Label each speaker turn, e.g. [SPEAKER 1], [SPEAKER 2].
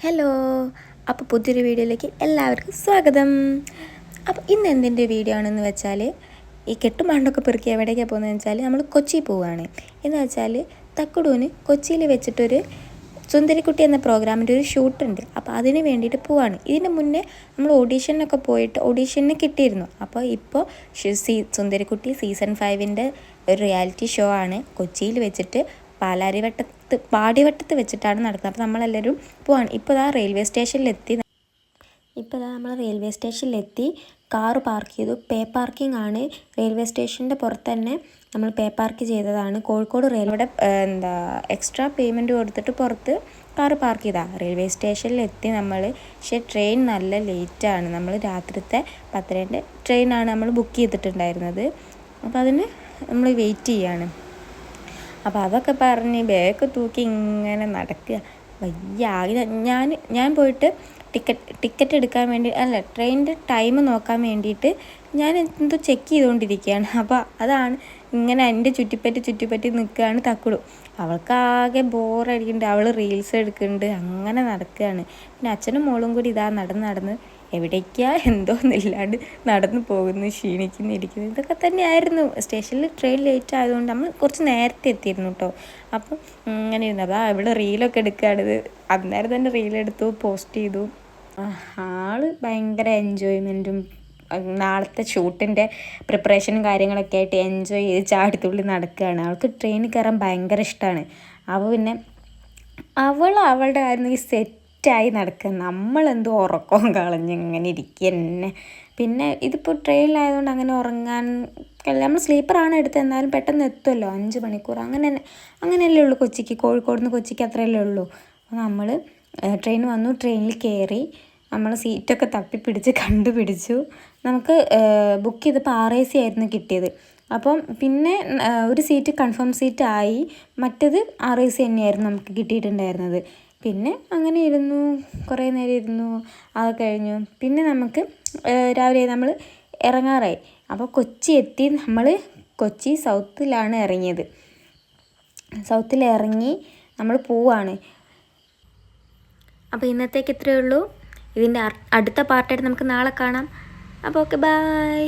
[SPEAKER 1] Hello, അപ്പോൾ പുതിയൊരു വീഡിയോയിലേക്ക് എല്ലാവർക്കും സ്വാഗതം. അപ്പോൾ ഇന്ന് എന്തിൻ്റെ വീഡിയോ ആണെന്ന് വെച്ചാൽ, ഈ കെട്ടുമാണ്ടൊക്കെ പെറുക്കി എവിടേക്കാണ് പോകുന്നതെന്ന് വെച്ചാൽ നമ്മൾ കൊച്ചി പോവുകയാണ്. എന്ന് വെച്ചാൽ തക്കുടൂന് കൊച്ചിയിൽ വെച്ചിട്ടൊരു സുന്ദരിക്കുട്ടി എന്ന പ്രോഗ്രാമിൻ്റെ ഒരു ഷൂട്ടുണ്ട്. അപ്പോൾ അതിന് വേണ്ടിയിട്ട് പോവാണ്. ഇതിന് മുന്നേ നമ്മൾ ഓഡീഷനൊക്കെ പോയിട്ട് ഓഡീഷന് കിട്ടിയിരുന്നു. അപ്പോൾ ഇപ്പോൾ സുന്ദരിക്കുട്ടി സീസൺ 5ൻ്റെ ഒരു റിയാലിറ്റി ഷോ ആണ് കൊച്ചിയിൽ വെച്ചിട്ട് പാടിവട്ടത്ത് വെച്ചിട്ടാണ് നടക്കുന്നത്. അപ്പോൾ നമ്മളെല്ലാവരും പോവാണ്. ഇപ്പോൾ റെയിൽവേ സ്റ്റേഷനിലെത്തി കാറ് പാർക്ക് ചെയ്തു. പേ പാർക്കിംഗ് ആണ്. റെയിൽവേ സ്റ്റേഷൻ്റെ പുറത്ത് തന്നെ നമ്മൾ പേ പാർക്ക് ചെയ്തതാണ്. കോഴിക്കോട് റെയിൽവേയുടെ എക്സ്ട്രാ പേയ്മെൻറ്റ് കൊടുത്തിട്ട് പുറത്ത് കാറ് പാർക്ക് ചെയ്താണ്. റെയിൽവേ സ്റ്റേഷനിലെത്തി നമ്മൾ. പക്ഷേ ട്രെയിൻ നല്ല ലേറ്റാണ്. നമ്മൾ രാത്രിത്തെ 10:30 ട്രെയിനാണ് നമ്മൾ ബുക്ക് ചെയ്തിട്ടുണ്ടായിരുന്നത്. അപ്പോൾ അതിന് നമ്മൾ വെയിറ്റ് ചെയ്യാണ്. അപ്പോൾ അതൊക്കെ പറഞ്ഞ് ബാഗ് തൂക്കി ഇങ്ങനെ നടക്കുക. വയ്യ. ഞാൻ പോയിട്ട് ടിക്കറ്റ് എടുക്കാൻ വേണ്ടി ട്രെയിനിൻ്റെ ടൈം നോക്കാൻ വേണ്ടിയിട്ട് ഞാൻ എന്തോ ചെക്ക് ചെയ്തുകൊണ്ടിരിക്കുകയാണ്. അപ്പോൾ അതാണ് ഇങ്ങനെ എൻ്റെ ചുറ്റിപ്പറ്റി നിൽക്കുകയാണ് തക്കുടു. അവൾക്കാകെ ബോറടിക്കുന്നുണ്ട്. അവൾ റീൽസ് എടുക്കുന്നുണ്ട്. അങ്ങനെ നടക്കുകയാണ്. പിന്നെ അച്ഛനും മോളും കൂടി നടന്ന് എവിടേക്കാ എന്തോന്നില്ലാണ്ട് നടന്നു പോകുന്നു, ക്ഷീണിക്കുന്നു. ഇതൊക്കെ തന്നെയായിരുന്നു. സ്റ്റേഷനിൽ ട്രെയിൻ ലേറ്റ് ആയതുകൊണ്ട് നമ്മൾ കുറച്ച് നേരത്തെ എത്തിയിരുന്നു കേട്ടോ. അപ്പം ഇങ്ങനെ ഇരുന്നു. ഇവിടെ റീലൊക്കെ എടുക്കുകയാണിത്. അന്നേരം തന്നെ റീലെടുത്തു, പോസ്റ്റ് ചെയ്തു. ആള് ഭയങ്കര എൻജോയ്മെൻറ്റും നാളത്തെ ഷൂട്ടിൻ്റെ പ്രിപ്പറേഷനും കാര്യങ്ങളൊക്കെ ആയിട്ട് എൻജോയ് ചെയ്ത് ചാടിത്തുള്ളി നടക്കുകയാണ്. അവൾക്ക് ട്രെയിനിൽ കയറാൻ ഭയങ്കര ഇഷ്ടമാണ്. അപ്പോൾ പിന്നെ അവളുടെ കാര്യം സെറ്റായി നടക്കുക. നമ്മളെന്തോ ഉറക്കവും കളഞ്ഞ് ഇങ്ങനെ ഇരിക്കുക തന്നെ. പിന്നെ ഇതിപ്പോൾ ട്രെയിനിലായതുകൊണ്ട് അങ്ങനെ ഉറങ്ങാൻ നമ്മൾ സ്ലീപ്പറാണ് എടുത്തത്. എന്നാലും പെട്ടെന്ന് എത്തുമല്ലോ, 5 മണിക്കൂർ അങ്ങനെയല്ലേ ഉള്ളൂ കൊച്ചിക്ക്. കോഴിക്കോട് നിന്ന് കൊച്ചിക്ക് അത്രയല്ലേ ഉള്ളൂ. അപ്പോൾ നമ്മൾ ട്രെയിൻ വന്നു, ട്രെയിനിൽ കയറി. നമ്മൾ സീറ്റൊക്കെ തപ്പിപ്പിടിച്ച് കണ്ടുപിടിച്ചു. നമുക്ക് ബുക്ക് ചെയ്തപ്പോൾ RAC ആയിരുന്നു കിട്ടിയത്. അപ്പം പിന്നെ ഒരു സീറ്റ് കൺഫേം സീറ്റായി. മറ്റേത് RAC തന്നെയായിരുന്നു നമുക്ക് കിട്ടിയിട്ടുണ്ടായിരുന്നത്. പിന്നെ അങ്ങനെ ഇരുന്നു, കുറേ നേരം ഇരുന്നു. അത് കഴിഞ്ഞു. പിന്നെ നമുക്ക് രാവിലെ നമ്മൾ ഇറങ്ങാറായി. അപ്പോൾ കൊച്ചി എത്തി. നമ്മൾ കൊച്ചി സൗത്തിലാണ് ഇറങ്ങിയത്. സൗത്തിലിറങ്ങി നമ്മൾ പോവാണ്. അപ്പോൾ ഇന്നത്തേക്ക് ഇത്രയേ ഉള്ളൂ. ഇതിൻ്റെ അടുത്ത പാർട്ടായിട്ട് നമുക്ക് നാളെ കാണാം. അപ്പോൾ ഓക്കെ, ബൈ.